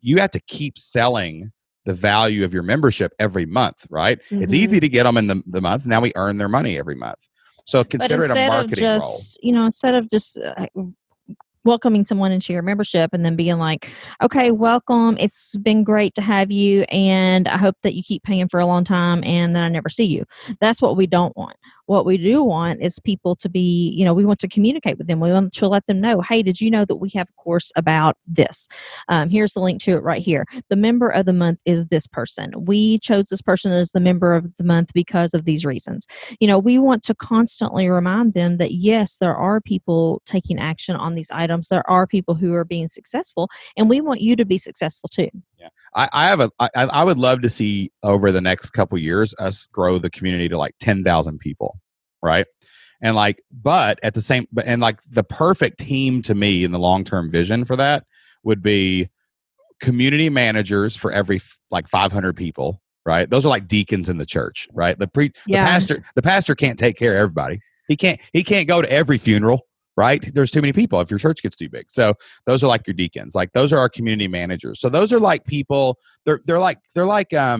you have to keep selling the value of your membership every month, right? Mm-hmm. It's easy to get them in the month. Now we earn their money every month. So consider it a marketing role. Instead of just welcoming someone into your membership and then being like, okay, welcome. It's been great to have you. And I hope that you keep paying for a long time and then I never see you. That's what we don't want. What we do want is people to be, we want to communicate with them. We want to let them know, hey, did you know that we have a course about this? Here's the link to it right here. The member of the month is this person. We chose this person as the member of the month because of these reasons. We want to constantly remind them that, yes, there are people taking action on these items. There are people who are being successful, and we want you to be successful too. Yeah, I would love to see over the next couple of years us grow the community to like 10,000 people, right? And the perfect team to me in the long-term vision for that would be community managers for every like 500 people, right? Those are like deacons in the church, right? The pastor can't take care of everybody. He can't go to every funeral. Right? There's too many people if your church gets too big. So those are like your deacons. Like those are our community managers. So those are like people, they're like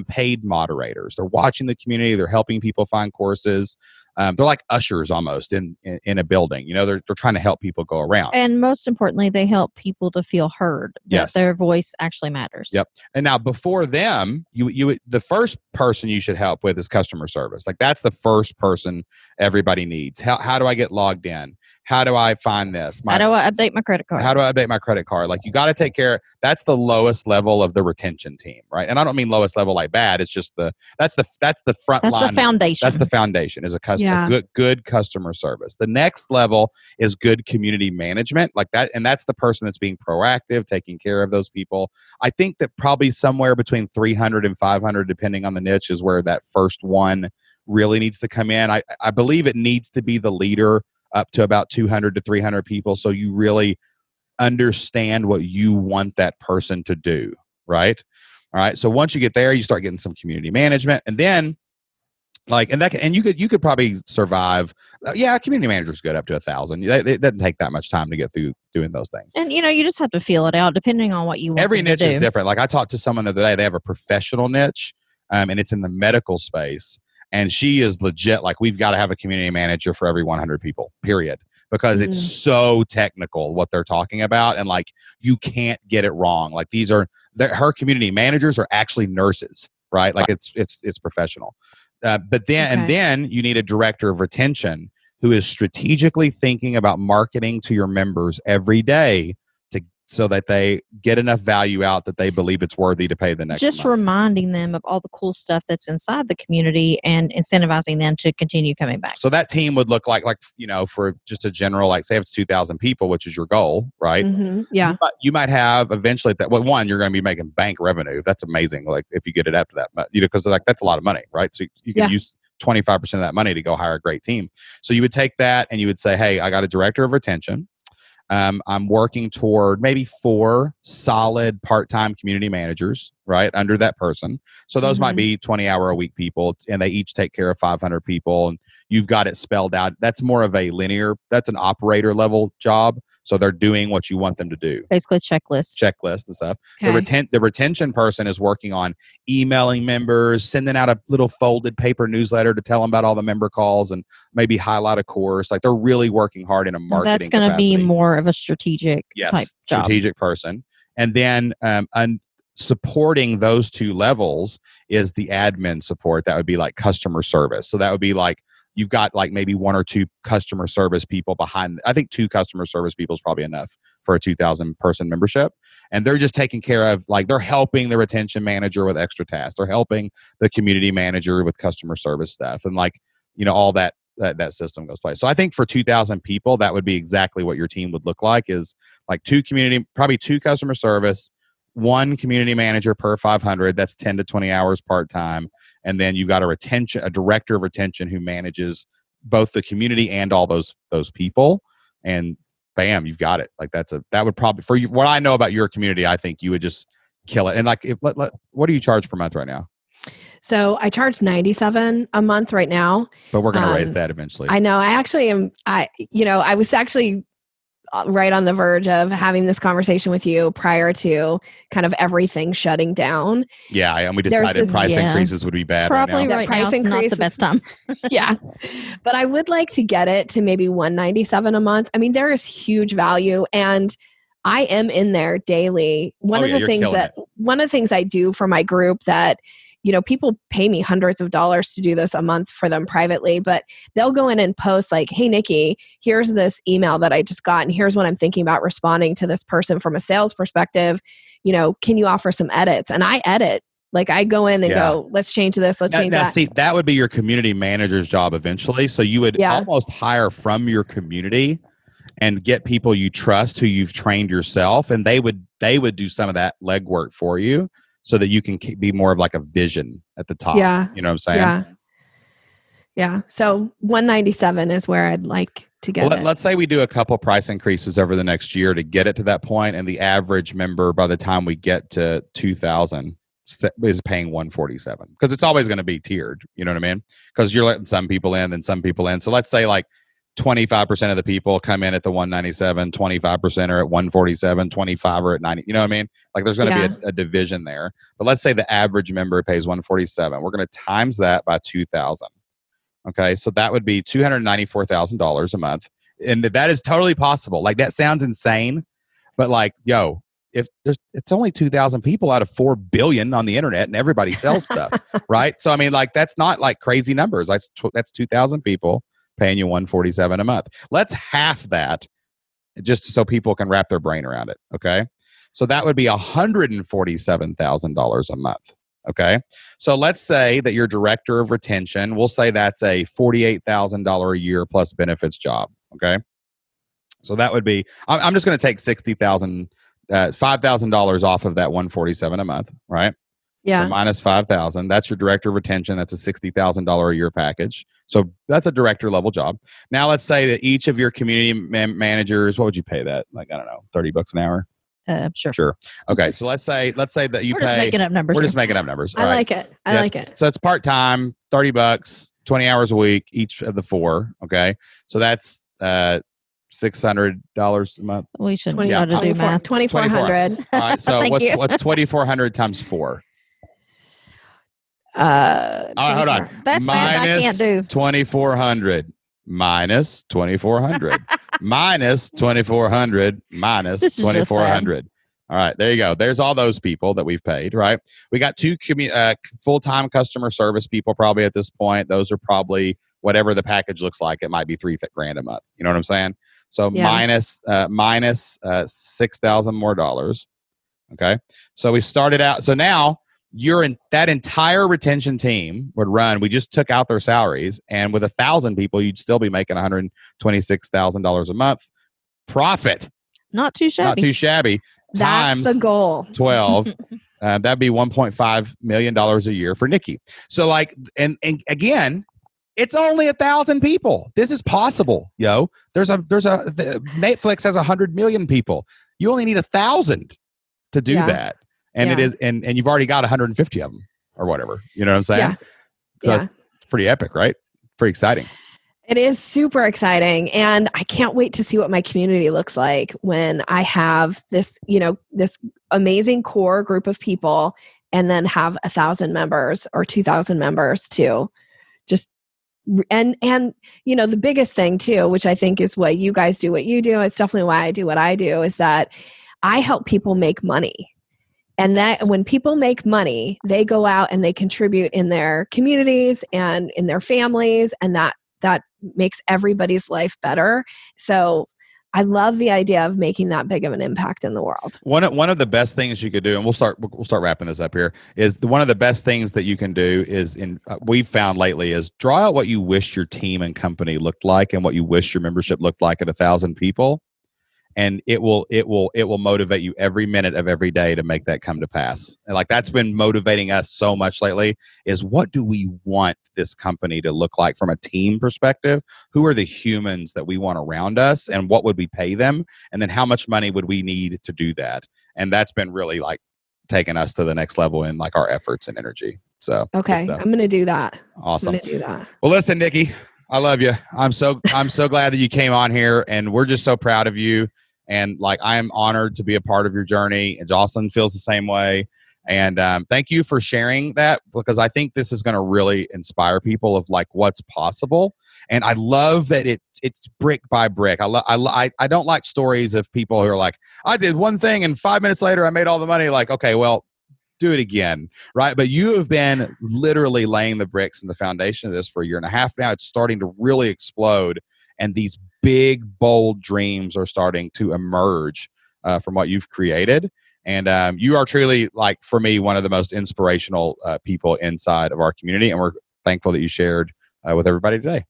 paid moderators. They're watching the community. They're helping people find courses. They're like ushers almost in a building. They're trying to help people go around. And most importantly, they help people to feel heard. That their voice actually matters. Yep. And now before them, the first person you should help with is customer service. Like that's the first person everybody needs. How do I get logged in? How do I find this? How do I update my credit card? How do I update my credit card? Like you got to take care. That's the lowest level of the retention team, right? And I don't mean lowest level like bad. It's just that's the front line. That's the foundation. That's the foundation is a customer good customer service. The next level is good community management, like that, and that's the person that's being proactive, taking care of those people. I think that probably somewhere between 300 and 500, depending on the niche, is where that first one really needs to come in. I believe it needs to be the leader up to about 200 to 300 people. So you really understand what you want that person to do. Right. All right. So once you get there, you start getting some community management and then you could probably survive. Community manager's good up to 1,000. It doesn't take that much time to get through doing those things. And, you just have to feel it out depending on what you want. Every niche is different. Like I talked to someone the other day, they have a professional niche and it's in the medical space. And she is legit, like, we've got to have a community manager for every 100 people, period. Because it's so technical what they're talking about. And, like, you can't get it wrong. Like, her community managers are actually nurses, right? Like, it's professional. Then you need a director of retention who is strategically thinking about marketing to your members every day so that they get enough value out that they believe it's worthy to pay the next month. Reminding them of all the cool stuff that's inside the community and incentivizing them to continue coming back. So that team would look like for just a general, like say if it's 2,000 people, which is your goal, right? Mm-hmm. Yeah. You might have eventually you're going to be making bank revenue. That's amazing. Like if you get it up to that, because like that's a lot of money, right? So you can use 25% of that money to go hire a great team. So you would take that and you would say, hey, I got a director of retention. I'm working toward maybe 4 solid part-time community managers, right, under that person. So those might be 20-hour-a-week people, and they each take care of 500 people, and you've got it spelled out. That's more of that's an operator-level job. So they're doing what you want them to do. Basically checklist and stuff. Okay. The retention person is working on emailing members, sending out a little folded paper newsletter to tell them about all the member calls and maybe highlight a course. Like they're really working hard in a marketing That's going to be more of a strategic type job. Strategic person. And then supporting those 2 levels is the admin support. That would be like customer service. So that would be like, you've got like maybe 1 or 2 customer service people behind. I think 2 customer service people is probably enough for a 2,000 person membership. And they're just taking care of, like, they're helping the retention manager with extra tasks. They're helping the community manager with customer service stuff. And like, all that that system goes play. So I think for 2,000 people, that would be exactly what your team would look like, is like probably 2 customer service, 1 community manager per 500. That's 10 to 20 hours part-time. And then you've got a director of retention who manages both the community and all those people. And bam, you've got it. Like that would probably, for you, what I know about your community, I think you would just kill it. And like, what do you charge per month right now? So I charge $97 a month right now. But we're going to raise that eventually. I know. I was actually right on the verge of having this conversation with you prior to kind of everything shutting down. Yeah, and we decided price increases would be bad. Probably right now. Price not the best time. Yeah, but I would like to get it to maybe $197 a month. I mean, there is huge value, and I am in there daily. One of the things I do for my group that, people pay me hundreds of dollars to do this a month for them privately, but they'll go in and post like, hey, Nikki, here's this email that I just got, and here's what I'm thinking about responding to this person from a sales perspective. Can you offer some edits? And I edit. Like I go in and go, let's change this, let's change that. See, that would be your community manager's job eventually. So you would almost hire from your community and get people you trust who you've trained yourself, and they would do some of that legwork for you, so that you can be more of like a vision at the top. Yeah. You know what I'm saying? Yeah. So 197 is where I'd like to get it. Let's say we do a couple price increases over the next year to get it to that point, and the average member by the time we get to 2,000 is paying 147, because it's always going to be tiered. You know what I mean? Because you're letting some people in and some people in. So let's say like 25% of the people come in at the 197, 25% are at 147, 25 are at 90. You know what I mean? Like there's going to be a division there. But let's say the average member pays 147. We're going to times that by 2,000. Okay, so that would be $294,000 a month. And that is totally possible. Like that sounds insane, but like, if it's only 2,000 people out of 4 billion on the internet, and everybody sells stuff, right? So I mean, like that's not like crazy numbers. That's 2,000 people paying you $147 a month. Let's half that, just so people can wrap their brain around it. Okay, so that would be $147,000 a month. Okay, so let's say that your director of retention, we'll say that's a $48,000 a year plus benefits job. Okay, so that would be, I'm just going to take $5,000 off of that $147 a month, right? Yeah. So minus 5,000. That's your director of retention. That's a $60,000 a year package. So that's a director level job. Now let's say that each of your community managers, what would you pay that? Like, I don't know, $30 an hour? Sure. Okay. So let's say that you We're pay. Just making up numbers. We're just making up numbers. I like it. I like it. So it's part-time, $30, 20 hours a week, each of the 4. Okay. So that's $600 a month. We shouldn't try to do math. 2,400. All right. So what's 2,400 times 4? All right, hold on. That's math I can't do. 2,400 minus 2,400 minus 2,400 minus 2,400. All right, there you go. There's all those people that we've paid, right? We got 2 full-time customer service people probably at this point. Those are probably whatever the package looks like. It might be $3,000 a month. You know what I'm saying? So minus $6,000 more dollars. Okay, so we started out. So now that entire retention team would run. We just took out their salaries, and with 1,000 people, you'd still be making $126,000 a month profit. Not too shabby. That's the goal. 12. That'd be $1.5 million a year for Nikki. So like, and again, it's only 1,000 people. This is possible, yo. Netflix has 100 million people. You only need 1,000 to do that. And it is, and you've already got 150 of them or whatever. You know what I'm saying? Yeah. So it's pretty epic, right? Pretty exciting. It is super exciting. And I can't wait to see what my community looks like when I have this, this amazing core group of people, and then have 1,000 members or 2,000 members too. And the biggest thing too, which I think is what you guys do, what you do, it's definitely why I do what I do, is that I help people make money. And that when people make money, they go out and they contribute in their communities and in their families, and that makes everybody's life better. So I love the idea of making that big of an impact in the world. One of the best things you could do, and we'll start wrapping this up here, is one of the best things that you can do is we've found lately is draw out what you wish your team and company looked like and what you wish your membership looked like at 1,000 people. And it will motivate you every minute of every day to make that come to pass. And like that's been motivating us so much lately is what do we want this company to look like from a team perspective? Who are the humans that we want around us and what would we pay them? And then how much money would we need to do that? And that's been really like taking us to the next level in like our efforts and energy. So okay, I'm going to do that. Awesome. I'm going to do that. Well, listen, Nikki, I love you. I'm so glad that you came on here, and we're just so proud of you. And like, I am honored to be a part of your journey, and Jocelyn feels the same way. And thank you for sharing that, because I think this is going to really inspire people of like what's possible. And I love that it's brick by brick. I don't like stories of people who are like, I did one thing and 5 minutes later I made all the money. Like, okay, well, do it again, right? But you have been literally laying the bricks and the foundation of this for a year and a half now. It's starting to really explode, and these big, bold dreams are starting to emerge from what you've created. And you are truly, like, for me, one of the most inspirational people inside of our community. And we're thankful that you shared with everybody today.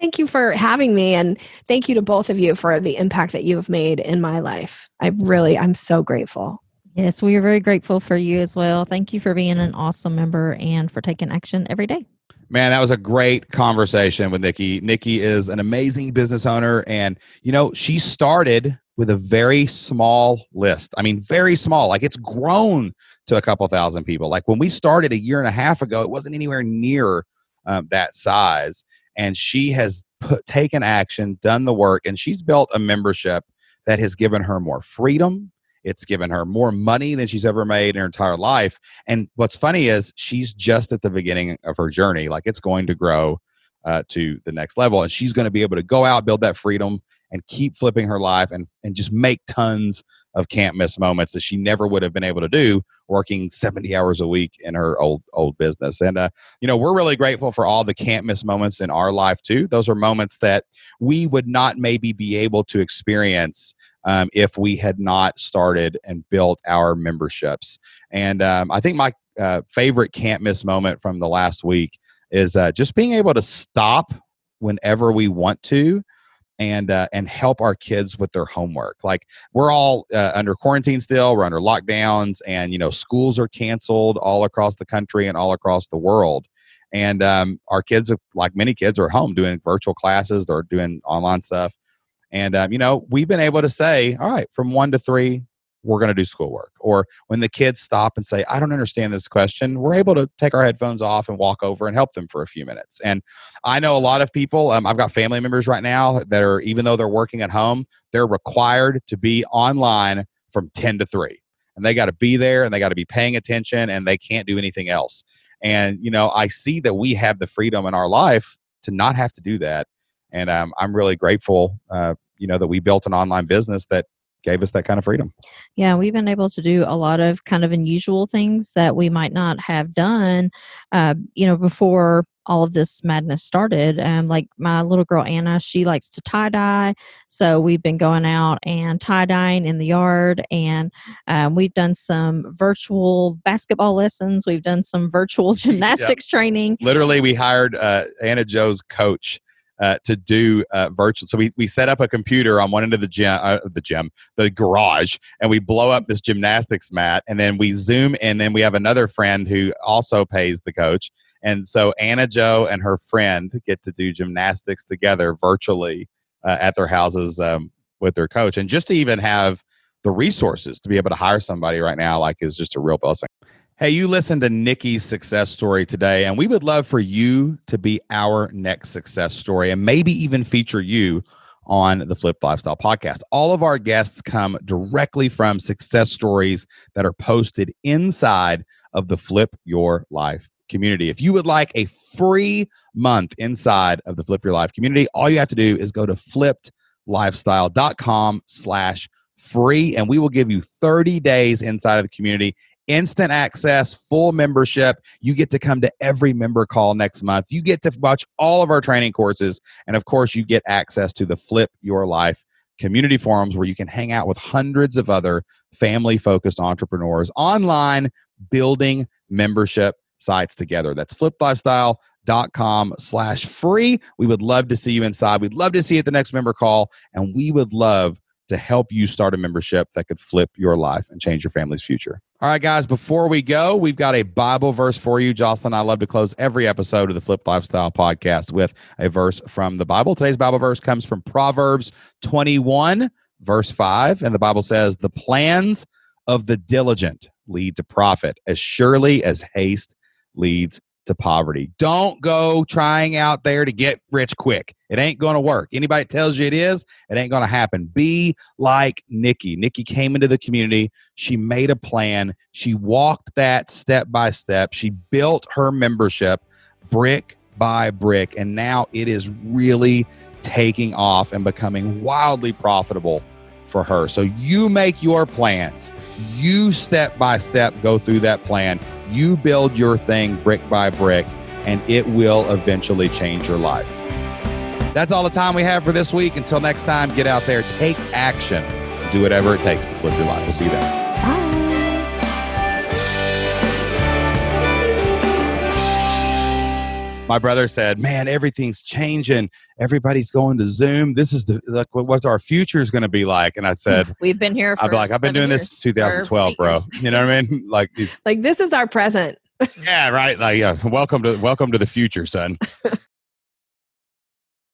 Thank you for having me. And thank you to both of you for the impact that you have made in my life. I'm so grateful. Yes, we are very grateful for you as well. Thank you for being an awesome member and for taking action every day. Man, that was a great conversation with Nikki. Nikki is an amazing business owner. And, you know, she started with a very small list. I mean, very small. Like, it's grown to a couple thousand people. Like, when we started a year and a half ago, it wasn't anywhere near that size. And she has taken action, done the work, and she's built a membership that has given her more freedom. It's given her more money than she's ever made in her entire life. And what's funny is she's just at the beginning of her journey. Like, it's going to grow to the next level. And she's going to be able to go out, build that freedom, and keep flipping her life and just make tons of can't miss moments that she never would have been able to do working 70 hours a week in her old business. And, you know, we're really grateful for all the can't miss moments in our life too. Those are moments that we would not maybe be able to experience if we had not started and built our memberships. And I think my favorite can't miss moment from the last week is just being able to stop whenever we want to and help our kids with their homework. Like, we're all under quarantine still, we're under lockdowns, and, you know, schools are canceled all across the country and all across the world. And our kids, like many kids, are home doing virtual classes, they're doing online stuff. And, you know, we've been able to say, all right, from 1 to 3, we're going to do schoolwork. Or when the kids stop and say, I don't understand this question, we're able to take our headphones off and walk over and help them for a few minutes. And I know a lot of people, I've got family members right now that are, even though they're working at home, they're required to be online from 10 to 3. And they got to be there and they got to be paying attention and they can't do anything else. And, you know, I see that we have the freedom in our life to not have to do that. And I'm really grateful, you know, that we built an online business that gave us that kind of freedom. Yeah, we've been able to do a lot of kind of unusual things that we might not have done, you know, before all of this madness started. Like my little girl, Anna, she likes to tie-dye. So we've been going out and tie-dyeing in the yard. And we've done some virtual basketball lessons. We've done some virtual gymnastics training. Literally, we hired Anna Joe's coach to do virtual. So we set up a computer on one end of the garage, and we blow up this gymnastics mat, and then we Zoom, and then we have another friend who also pays the coach. And so Anna Joe and her friend get to do gymnastics together virtually at their houses with their coach. And just to even have the resources to be able to hire somebody right now, like, is just a real blessing. Hey, you listened to Nikki's success story today, and we would love for you to be our next success story and maybe even feature you on the Flipped Lifestyle podcast. All of our guests come directly from success stories that are posted inside of the Flip Your Life community. If you would like a free month inside of the Flip Your Life community, all you have to do is go to flippedlifestyle.com/free, and we will give you 30 days inside of the community. Instant access, full membership. You get to come to every member call next month. You get to watch all of our training courses. And of course, you get access to the Flip Your Life community forums where you can hang out with hundreds of other family-focused entrepreneurs online, building membership sites together. That's fliplifestyle.com/free. We would love to see you inside. We'd love to see you at the next member call, and we would love to help you start a membership that could flip your life and change your family's future. All right, guys, before we go, we've got a Bible verse for you. Jocelyn and I love to close every episode of the Flip Lifestyle podcast with a verse from the Bible. Today's Bible verse comes from Proverbs 21, verse 5, and the Bible says, "The plans of the diligent lead to profit, as surely as haste leads to poverty." Don't go trying out there to get rich quick. It ain't going to work. Anybody tells you it is, it ain't going to happen. Be like Nikki. Nikki came into the community. She made a plan. She walked that step by step. She built her membership brick by brick, and now it is really taking off and becoming wildly profitable for her. So you make your plans. You step by step go through that plan. You build your thing brick by brick, and it will eventually change your life. That's all the time we have for this week. Until next time, get out there, take action, do whatever it takes to flip your life. We'll see you then. My brother said, "Man, everything's changing. Everybody's going to Zoom. This is what's our future is going to be like." And I said, "We've been here for I've been doing this since 2012, bro. You know what I mean? Like this is our present." Yeah, right. Like, yeah. Welcome to the future, son.